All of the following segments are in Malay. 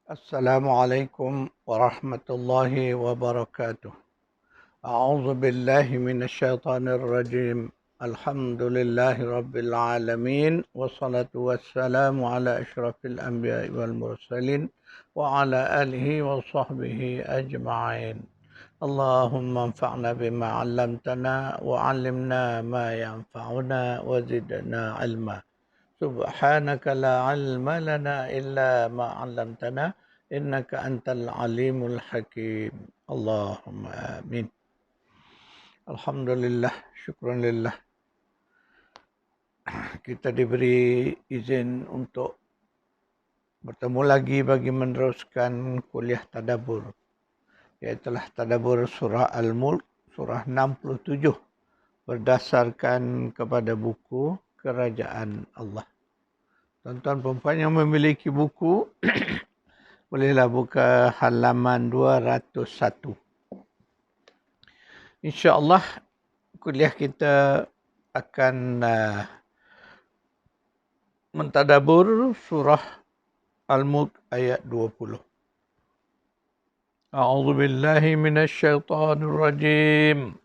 Assalamualaikum warahmatullahi wabarakatuh. A'udzu billahi minasyaitonir rajim. Alhamdulillahi rabbil alamin wassalatu wassalamu ala asyrafil anbiya'i wal mursalin wa ala alihi wa sahbihi ajma'in. Allahumma anfa'na bima 'allamtana wa 'allimna ma yanfa'una wa zidna 'ilma. Subhanaka la ilma lana illa ma 'allamtana innaka antal alimul hakim. Allahumma amin. Alhamdulillah, syukran lillah. Kita diberi izin untuk bertemu lagi bagi meneruskan kuliah tadabbur. Iaitulah tadabbur surah Al-Mulk, surah 67 berdasarkan kepada buku Kerajaan Allah. Tuan-tuan perempuan yang memiliki buku, bolehlah buka halaman 201. InsyaAllah kuliah kita akan mentadabur surah Al-Mulk ayat 20. A'udzu billahi minasyaitonir rajim.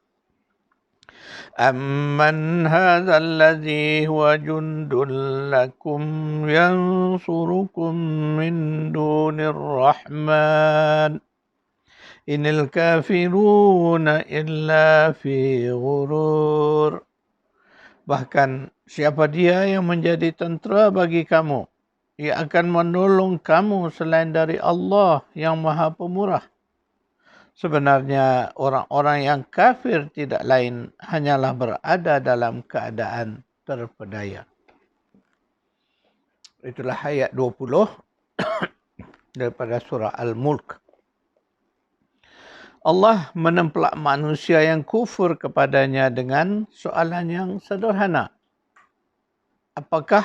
أمن هذا الذي هو جند لكم ينصركم من دون الرحمن إن الكافرون إلا في غرور. Bahkan siapa dia yang menjadi tentera bagi kamu? Ia akan menolong kamu selain dari Allah yang Maha Pemurah. Sebenarnya orang-orang yang kafir tidak lain hanyalah berada dalam keadaan terpedaya. Itulah ayat 20 daripada surah Al-Mulk. Allah menempelak manusia yang kufur kepadanya dengan soalan yang sederhana. Apakah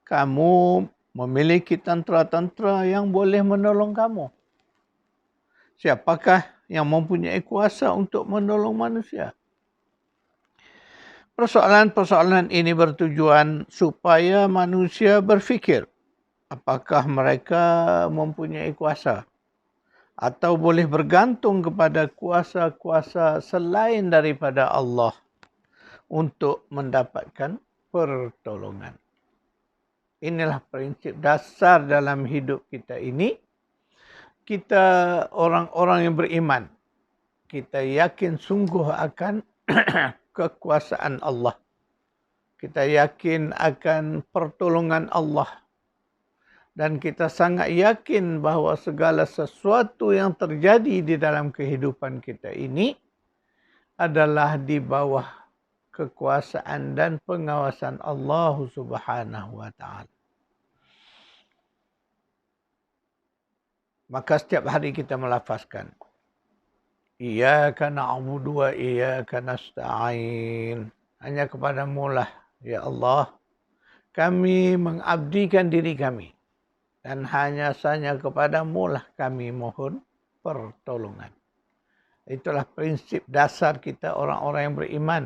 kamu memiliki tentera-tentera yang boleh menolong kamu? Siapakah yang mempunyai kuasa untuk menolong manusia? Persoalan-persoalan ini bertujuan supaya manusia berfikir apakah mereka mempunyai kuasa atau boleh bergantung kepada kuasa-kuasa selain daripada Allah untuk mendapatkan pertolongan. Inilah prinsip dasar dalam hidup kita ini. Kita orang-orang yang beriman, kita yakin sungguh akan kekuasaan Allah. Kita yakin akan pertolongan Allah. Dan kita sangat yakin bahawa segala sesuatu yang terjadi di dalam kehidupan kita ini adalah di bawah kekuasaan dan pengawasan Allah Subhanahu wa taala. Maka setiap hari kita melafazkan Iyyaka na'budu wa iyyaka nasta'in. Hanya kepadamu lah, ya Allah, kami mengabdikan diri kami. Dan hanya sahaja kepadamu lah kami mohon pertolongan. Itulah prinsip dasar kita orang-orang yang beriman.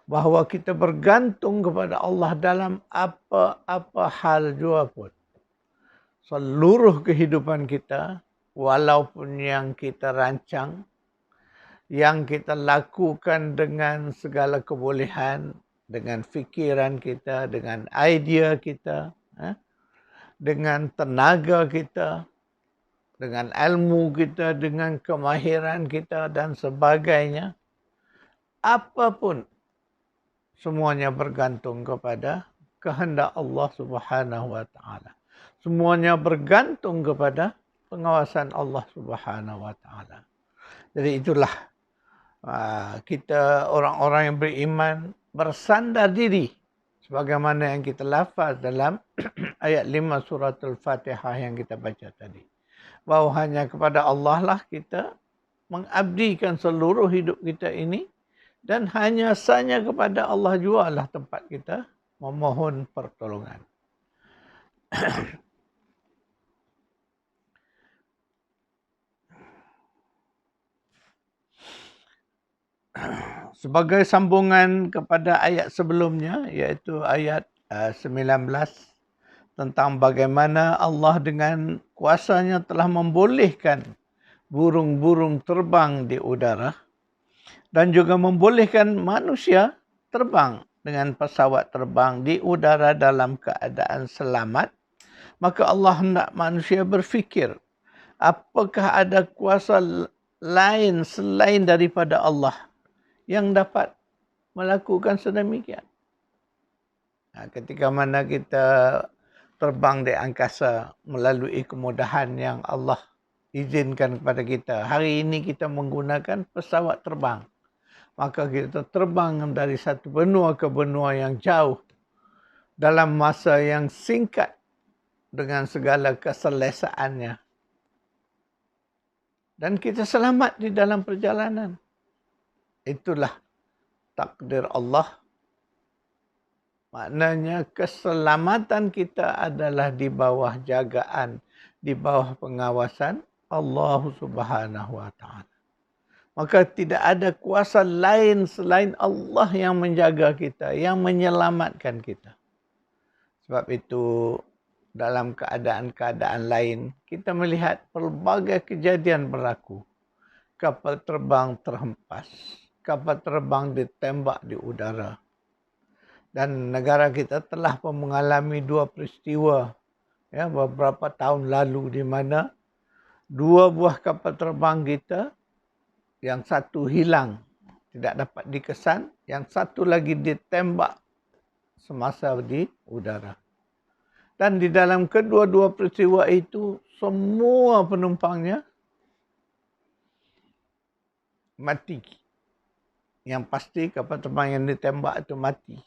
Bahawa kita bergantung kepada Allah dalam apa-apa hal jua pun. Seluruh kehidupan kita, walaupun yang kita rancang, yang kita lakukan dengan segala kebolehan, dengan fikiran kita, dengan idea kita, dengan tenaga kita, dengan ilmu kita, dengan kemahiran kita dan sebagainya, apapun, semuanya bergantung kepada kehendak Allah Subhanahu wa taala. Semuanya bergantung kepada pengawasan Allah Subhanahu wa taala. Jadi itulah kita orang-orang yang beriman bersandar diri sebagaimana yang kita lafaz dalam ayat 5 surah Al-Fatihah yang kita baca tadi. Bahawa hanya kepada Allah lah kita mengabdikan seluruh hidup kita ini dan hanya sahaja kepada Allah jualah tempat kita memohon pertolongan. Sebagai sambungan kepada ayat sebelumnya, iaitu ayat 19, tentang bagaimana Allah dengan kuasanya telah membolehkan burung-burung terbang di udara dan juga membolehkan manusia terbang dengan pesawat terbang di udara dalam keadaan selamat. Maka Allah hendak manusia berfikir, apakah ada kuasa lain selain daripada Allah yang dapat melakukan sedemikian? Ketika mana kita terbang di angkasa melalui kemudahan yang Allah izinkan kepada kita. Hari ini kita menggunakan pesawat terbang. Maka kita terbang dari satu benua ke benua yang jauh dalam masa yang singkat dengan segala keselesaannya. Dan kita selamat di dalam perjalanan. Itulah takdir Allah. Maknanya keselamatan kita adalah di bawah jagaan, di bawah pengawasan Allah Subhanahu wa taala. Maka tidak ada kuasa lain selain Allah yang menjaga kita, yang menyelamatkan kita. Sebab itu dalam keadaan-keadaan lain kita melihat pelbagai kejadian berlaku. Kapal terbang terhempas, kapal terbang ditembak di udara. Dan negara kita telah pun mengalami dua peristiwa beberapa tahun lalu di mana dua buah kapal terbang kita, yang satu hilang, tidak dapat dikesan, yang satu lagi ditembak semasa di udara. Dan di dalam kedua-dua peristiwa itu, semua penumpangnya mati. Yang pasti kapal terbang yang ditembak itu mati.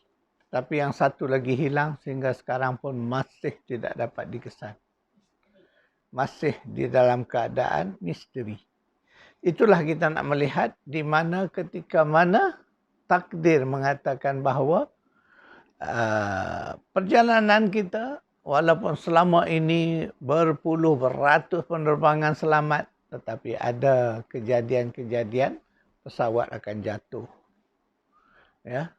Tapi yang satu lagi hilang sehingga sekarang pun masih tidak dapat dikesan. Masih di dalam keadaan misteri. Itulah kita nak melihat di mana ketika mana takdir mengatakan bahawa perjalanan kita walaupun selama ini berpuluh beratus penerbangan selamat, tetapi ada kejadian-kejadian pesawat akan jatuh. Ya.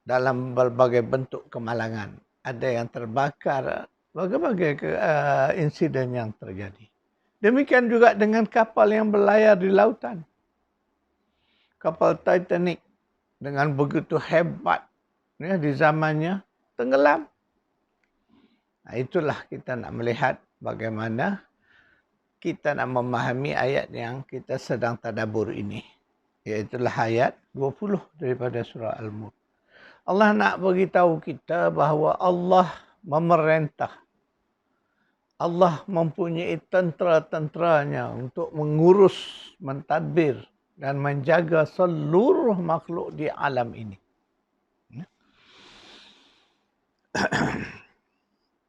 Dalam berbagai bentuk kemalangan. Ada yang terbakar, berbagai insiden yang terjadi. Demikian juga dengan kapal yang berlayar di lautan. Kapal Titanic dengan begitu hebat di zamannya tenggelam. Itulah kita nak melihat bagaimana kita nak memahami ayat yang kita sedang tadabbur ini. Iaitulah ayat 20 daripada surah Al-Mulk. Allah nak beritahu kita bahawa Allah memerintah. Allah mempunyai tentera-tenteranya untuk mengurus, mentadbir dan menjaga seluruh makhluk di alam ini.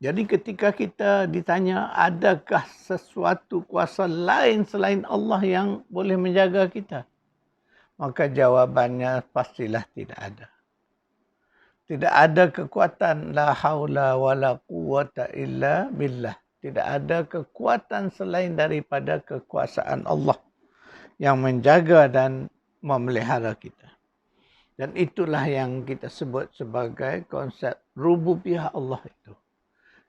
Jadi ketika kita ditanya, adakah sesuatu kuasa lain selain Allah yang boleh menjaga kita? Maka jawabannya pastilah tidak ada. Tidak ada kekuatan la haula wala quwata illa billah. Tidak ada kekuatan selain daripada kekuasaan Allah yang menjaga dan memelihara kita. Dan itulah yang kita sebut sebagai konsep rububiyah Allah itu.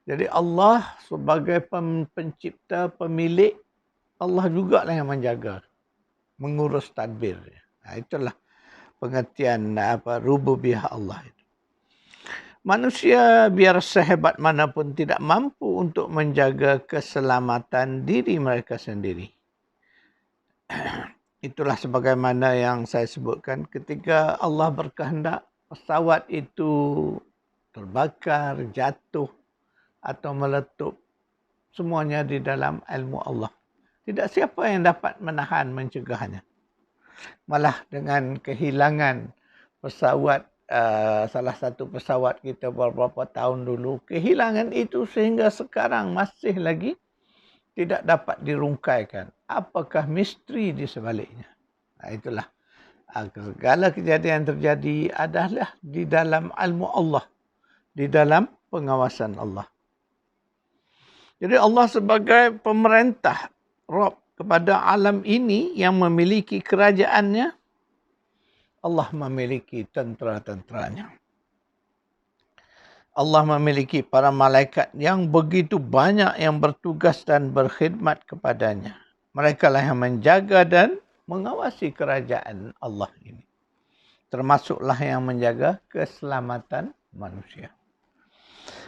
Jadi Allah sebagai pencipta, pemilik, Allah jugalah yang menjaga, mengurus tadbir. Itulah pengertian rububiyah Allah itu. Manusia biar sehebat manapun tidak mampu untuk menjaga keselamatan diri mereka sendiri. Itulah sebagaimana yang saya sebutkan ketika Allah berkehendak pesawat itu terbakar, jatuh atau meletup. Semuanya di dalam ilmu Allah. Tidak siapa yang dapat menahan, mencegahnya. Malah dengan kehilangan pesawat, salah satu pesawat kita beberapa tahun dulu, kehilangan itu sehingga sekarang masih lagi tidak dapat dirungkaikan. Apakah misteri di sebaliknya? Itulah. Segala kejadian yang terjadi adalah di dalam ilmu Allah. Di dalam pengawasan Allah. Jadi Allah sebagai pemerintah Rabb kepada alam ini yang memiliki kerajaannya, Allah memiliki tentera-tenteranya. Allah memiliki para malaikat yang begitu banyak yang bertugas dan berkhidmat kepadanya. Mereka lah yang menjaga dan mengawasi kerajaan Allah ini. Termasuklah yang menjaga keselamatan manusia.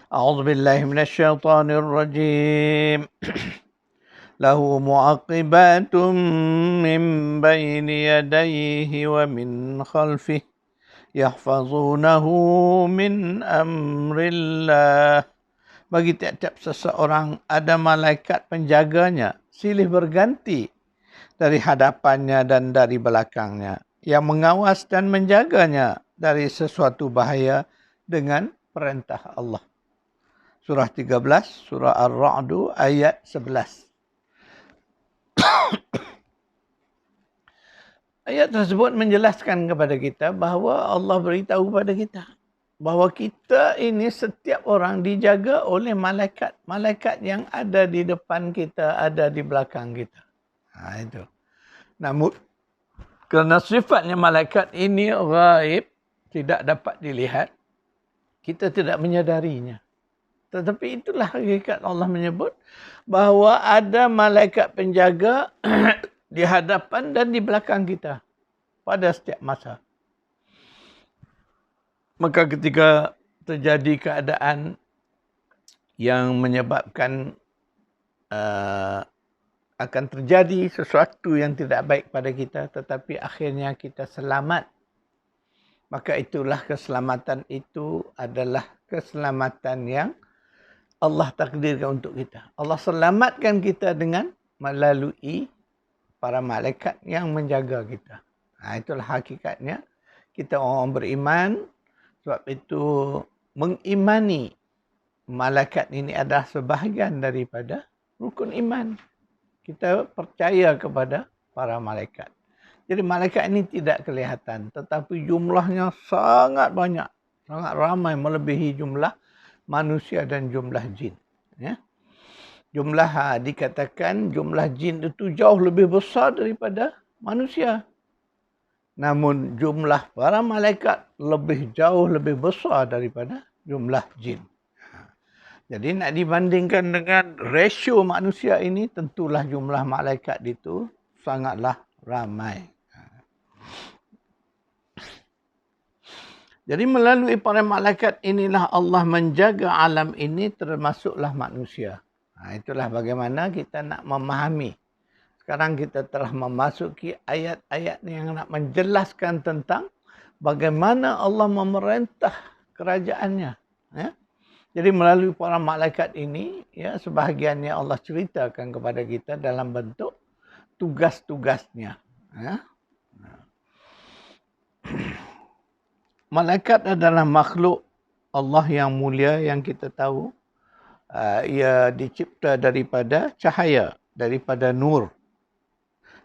A'udzu billahi minasyaitonir rajim. Lahu mu'aqibatun min baini yadayhi wa min khalfihi yahfazunahu min amrillah. Bagi tiap-tiap seseorang ada malaikat penjaganya, silih berganti dari hadapannya dan dari belakangnya, yang mengawas dan menjaganya dari sesuatu bahaya dengan perintah Allah. Surah 13, Surah Ar-Ra'd ayat 11. Ayat tersebut menjelaskan kepada kita bahawa Allah beritahu kepada kita bahawa kita ini setiap orang dijaga oleh malaikat. Malaikat yang ada di depan kita, ada di belakang kita. Itu. Namun, kerana sifatnya malaikat ini ghaib, tidak dapat dilihat, kita tidak menyadarinya. Tetapi itulah hakikat Allah menyebut bahawa ada malaikat penjaga di hadapan dan di belakang kita pada setiap masa. Maka ketika terjadi keadaan yang menyebabkan akan terjadi sesuatu yang tidak baik pada kita, tetapi akhirnya kita selamat, maka itulah keselamatan itu adalah keselamatan yang Allah takdirkan untuk kita. Allah selamatkan kita dengan melalui para malaikat yang menjaga kita. Itulah hakikatnya. Kita orang beriman, sebab itu mengimani malaikat ini adalah sebahagian daripada rukun iman. Kita percaya kepada para malaikat. Jadi malaikat ini tidak kelihatan, tetapi jumlahnya sangat banyak. Sangat ramai, melebihi jumlah manusia dan jumlah jin. Ya. Dikatakan jumlah jin itu jauh lebih besar daripada manusia. Namun jumlah para malaikat jauh lebih besar daripada jumlah jin. Jadi nak dibandingkan dengan rasio manusia ini, tentulah jumlah malaikat itu sangatlah ramai. Jadi melalui para malaikat inilah Allah menjaga alam ini, termasuklah manusia. Itulah bagaimana kita nak memahami. Sekarang kita telah memasuki ayat-ayat yang nak menjelaskan tentang bagaimana Allah memerintah kerajaannya. Ya. Jadi melalui para malaikat ini, ya, sebahagiannya Allah ceritakan kepada kita dalam bentuk tugas-tugasnya. Ya. Malaikat adalah makhluk Allah yang mulia yang kita tahu. Ia dicipta daripada cahaya, daripada nur.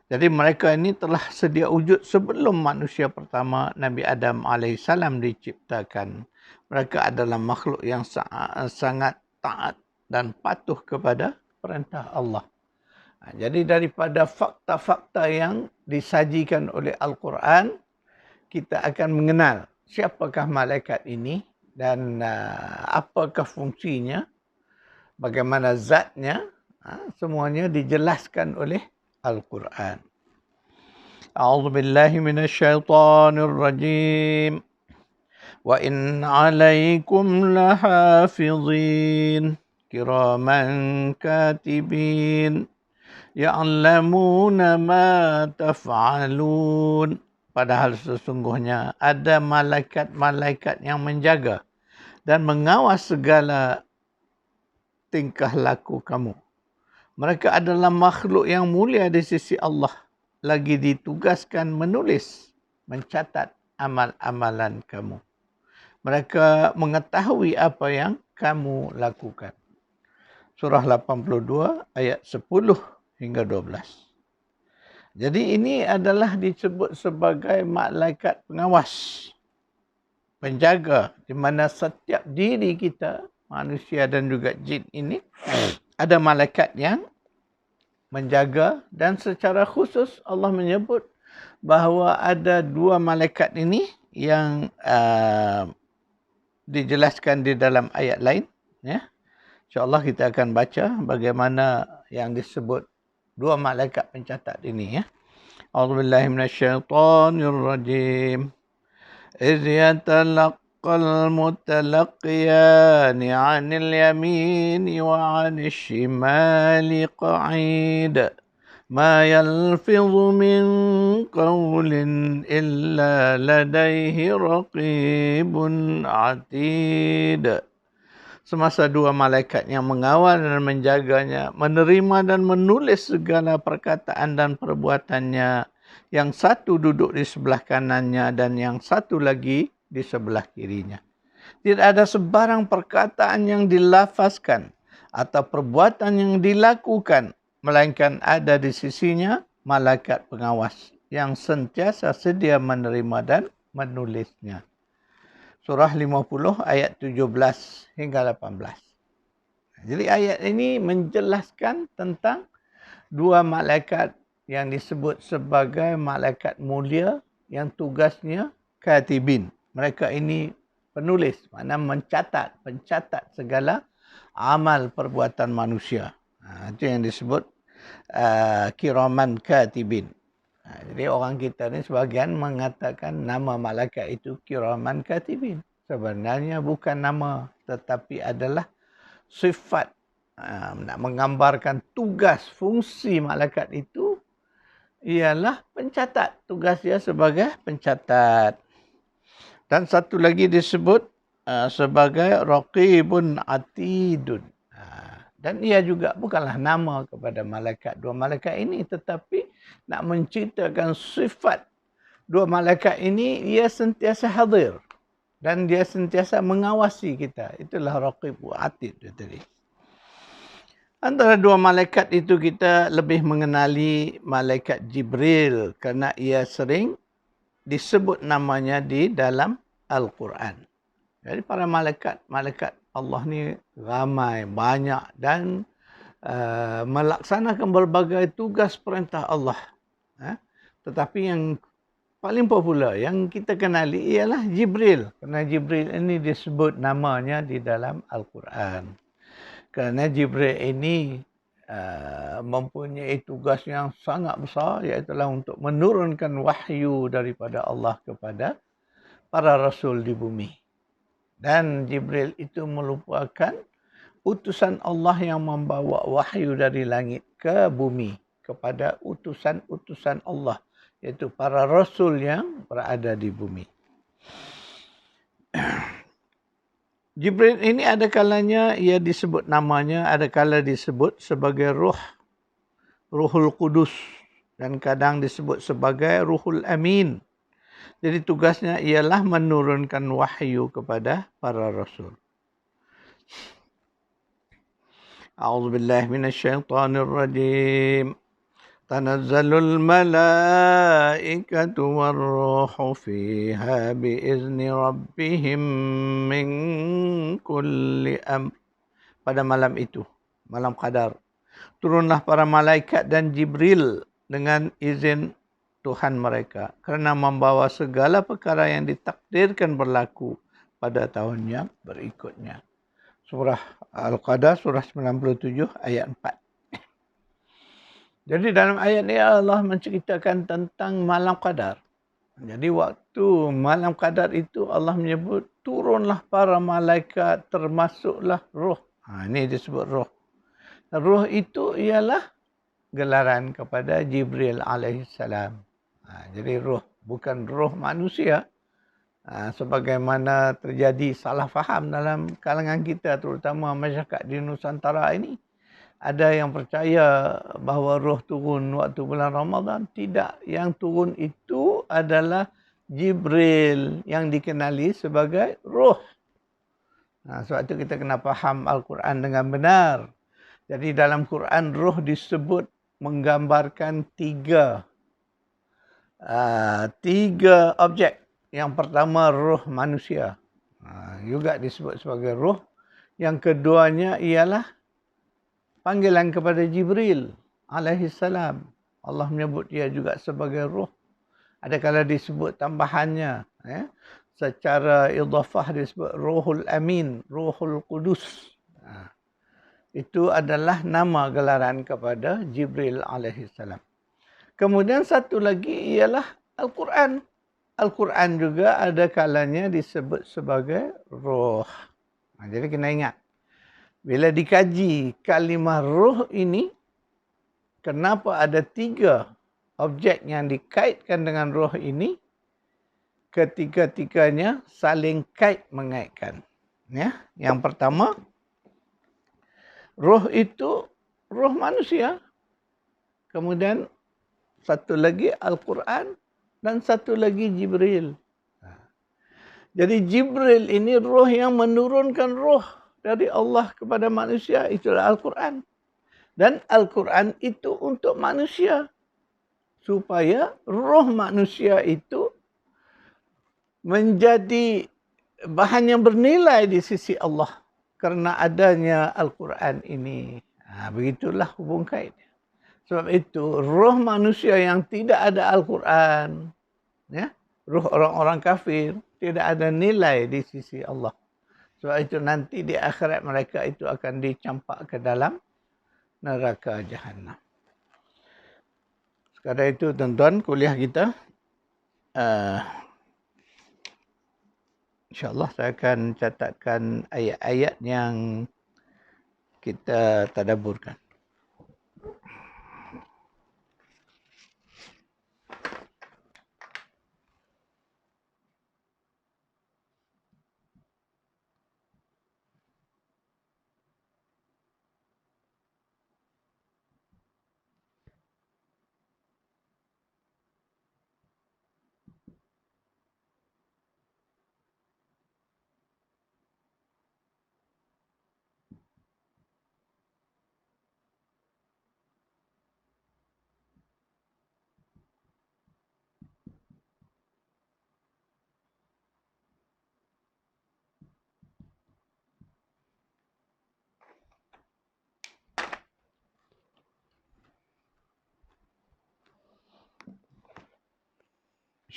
Jadi mereka ini telah sedia wujud sebelum manusia pertama Nabi Adam AS diciptakan. Mereka adalah makhluk yang sangat taat dan patuh kepada perintah Allah. Jadi daripada fakta-fakta yang disajikan oleh Al-Quran, kita akan mengenal siapakah malaikat ini dan apakah fungsinya, bagaimana zatnya, semuanya dijelaskan oleh Al-Quran. A'udzu billahi minasyaitonir rajim. Wa in 'alaikum lahafizin kiraman katibin ya'lamuna ma taf'alun. Padahal sesungguhnya ada malaikat-malaikat yang menjaga dan mengawas segala tingkah laku kamu. Mereka adalah makhluk yang mulia di sisi Allah. Lagi ditugaskan menulis, mencatat amal-amalan kamu. Mereka mengetahui apa yang kamu lakukan. Surah 82 ayat 10 hingga 12. Jadi ini adalah disebut sebagai malaikat pengawas, penjaga, di mana setiap diri kita, manusia dan juga jin ini, ada malaikat yang menjaga, dan secara khusus Allah menyebut bahawa ada dua malaikat ini yang dijelaskan di dalam ayat lain. Ya. InsyaAllah kita akan baca bagaimana yang disebut dua malaikat pencatat ini. Ya. A'udzubillahi minasyaitonirrajim. إذ يتلقى المتلقيان عن اليمين وعن الشمال قعيد ما يلفظ من قول إلا لديه رقيب عتيد. Semasa dua malaikat yang mengawal dan menjaganya menerima dan menulis segala perkataan dan perbuatannya, yang satu duduk di sebelah kanannya dan yang satu lagi di sebelah kirinya. Tidak ada sebarang perkataan yang dilafazkan atau perbuatan yang dilakukan, melainkan ada di sisinya malaikat pengawas yang sentiasa sedia menerima dan menulisnya. Surah 50 ayat 17 hingga 18. Jadi ayat ini menjelaskan tentang dua malaikat yang disebut sebagai malaikat mulia yang tugasnya katibin. Mereka ini penulis, maknanya pencatat segala amal perbuatan manusia. Itu yang disebut kiraman katibin. Jadi orang kita ni sebahagian mengatakan nama malaikat itu kiraman katibin. Sebenarnya bukan nama, tetapi adalah sifat. Nak menggambarkan tugas, fungsi malaikat itu ialah pencatat. Tugas dia sebagai pencatat. Dan satu lagi disebut sebagai raqibun atidun. Dan ia juga bukanlah nama kepada malaikat. Dua malaikat ini, tetapi nak menceritakan sifat dua malaikat ini, ia sentiasa hadir. Dan dia sentiasa mengawasi kita. Itulah raqib wa atid tadi. Antara dua malaikat itu kita lebih mengenali malaikat Jibril kerana ia sering disebut namanya di dalam Al-Quran. Jadi para malaikat Allah ni ramai, banyak dan melaksanakan berbagai tugas perintah Allah. Tetapi yang paling popular yang kita kenali ialah Jibril. Kerana Jibril ini disebut namanya di dalam Al-Quran. Kerana Jibril ini mempunyai tugas yang sangat besar, iaitu untuk menurunkan wahyu daripada Allah kepada para rasul di bumi. Dan Jibril itu merupakan utusan Allah yang membawa wahyu dari langit ke bumi kepada utusan-utusan Allah, iaitu para rasul yang berada di bumi. Jibril ini ada kalanya ia disebut namanya, ada kala disebut sebagai Ruhul Qudus, dan kadang disebut sebagai Ruhul Amin. Jadi tugasnya ialah menurunkan wahyu kepada para rasul. A'udzubillahi minasyaitonirrajim. Tanazzalul malaikatu warruhu fiha biizni rabbihim min kulli amr. Pada malam itu, malam Qadar, turunlah para malaikat dan Jibril dengan izin Tuhan mereka kerana membawa segala perkara yang ditakdirkan berlaku pada tahun yang berikutnya. Surah Al-Qadar, surah 97 ayat 4. Jadi dalam ayat ini Allah menceritakan tentang malam Qadar. Jadi waktu malam Qadar itu Allah menyebut turunlah para malaikat, termasuklah roh. Ini disebut roh. Roh itu ialah gelaran kepada Jibril alaihissalam. Jadi roh, bukan roh manusia. Sebagaimana terjadi salah faham dalam kalangan kita, terutama masyarakat di Nusantara ini. Ada yang percaya bahawa roh turun waktu bulan Ramadan. Tidak. Yang turun itu adalah Jibril yang dikenali sebagai roh. Sebab itu kita kena faham Al-Quran dengan benar. Jadi dalam Quran roh disebut menggambarkan tiga objek. Yang pertama roh manusia. Juga disebut sebagai roh. Yang keduanya ialah panggilan kepada Jibril alaihissalam. Allah menyebut dia juga sebagai roh. Ada kala disebut tambahannya. secara idhafah disebut Ruhul Amin, Ruhul Qudus. Itu adalah nama gelaran kepada Jibril alaihissalam. Kemudian satu lagi ialah Al-Quran. Al-Quran juga ada kalanya disebut sebagai roh. Jadi kena ingat. Bila dikaji kalimah roh ini, kenapa ada 3 objek yang dikaitkan dengan roh ini? Ketiga-tiganya saling kait mengaitkan. Ya, yang pertama, roh itu roh manusia. Kemudian satu lagi Al-Quran dan satu lagi Jibril. Jadi Jibril ini roh yang menurunkan roh dari Allah kepada manusia. Itulah Al-Quran. Dan Al-Quran itu untuk manusia. Supaya roh manusia itu menjadi bahan yang bernilai di sisi Allah kerana adanya Al-Quran ini. Begitulah hubung kaitnya. Sebab itu roh manusia yang tidak ada Al-Quran, ya, roh orang-orang kafir tidak ada nilai di sisi Allah. Sebab itu nanti di akhirat mereka itu akan dicampak ke dalam neraka Jahannam. Sekadar itu tuan-tuan, kuliah kita InsyaAllah saya akan catatkan ayat-ayat yang kita tadabburkan.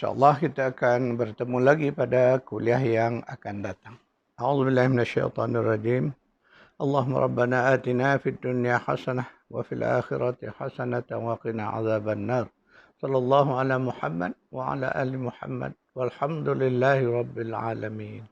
InsyaAllah kita akan bertemu lagi pada kuliah yang akan datang. A'udzubillahi minasyaitonirrajim. Allahumma rabbana atina fid dunya hasanah wa fil akhirati hasanah wa qina azaban nar. Sallallahu ala Muhammad wa ala ali Muhammad walhamdulillahi rabbil alamin.